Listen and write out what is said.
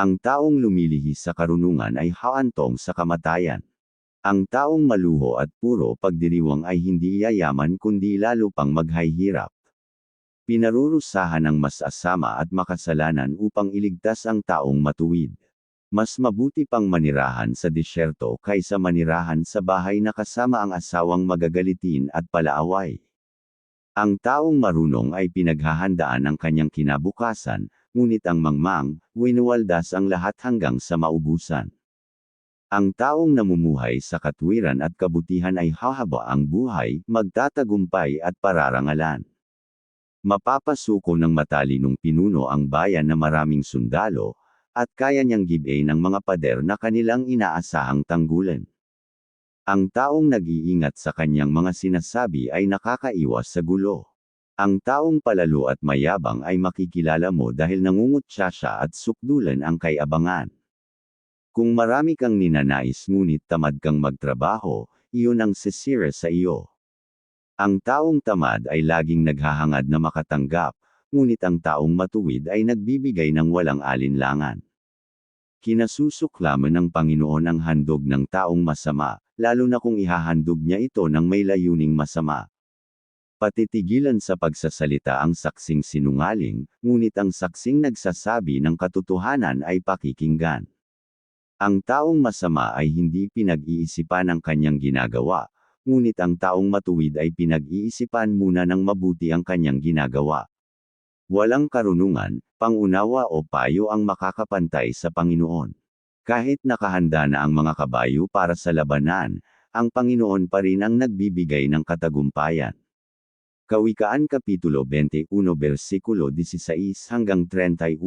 Ang taong lumilihis sa karunungan ay haantong sa kamatayan. Ang taong maluho at puro pagdiriwang ay hindi yayaman kundi lalo pang maghihirap. Pinarurusahan ng mas asama at makasalanan upang iligtas ang taong matuwid. Mas mabuti pang manirahan sa disyerto kaysa manirahan sa bahay na kasama ang asawang magagalitin at palaaway. Ang taong marunong ay pinaghahandaan ang kanyang kinabukasan, ngunit ang mangmang, winuwaldas ang lahat hanggang sa maubusan. Ang taong namumuhay sa katwiran at kabutihan ay hahaba ang buhay, magtatagumpay at pararangalan. Mapapasuko ng matalinong pinuno ang bayan na maraming sundalo, at kaya niyang gibay ng mga pader na kanilang inaasahang tanggulan. Ang taong nag-iingat sa kanyang mga sinasabi ay nakakaiwas sa gulo. Ang taong palalo at mayabang ay makikilala mo dahil nangungutya siya at sukdulan ang kayabangan. Kung marami kang ninanais ngunit tamad kang magtrabaho, iyon ang sisira sa iyo. Ang taong tamad ay laging naghahangad na makatanggap, ngunit ang taong matuwid ay nagbibigay ng walang alinlangan. Kinasusuklaman ng Panginoon ang handog ng taong masama, lalo na kung ihahandog niya ito ng may layuning masama. Patitigilan sa pagsasalita ang saksing sinungaling, ngunit ang saksing nagsasabi ng katotohanan ay pakikinggan. Ang taong masama ay hindi pinag-iisipan ang kanyang ginagawa, ngunit ang taong matuwid ay pinag-iisipan muna ng mabuti ang kanyang ginagawa. Walang karunungan, pangunawa o payo ang makakapantay sa Panginoon. Kahit nakahanda na ang mga kabayo para sa labanan, ang Panginoon pa rin ang nagbibigay ng katagumpayan. Kawikaan Kapitulo 21 versikulo 16 hanggang 31.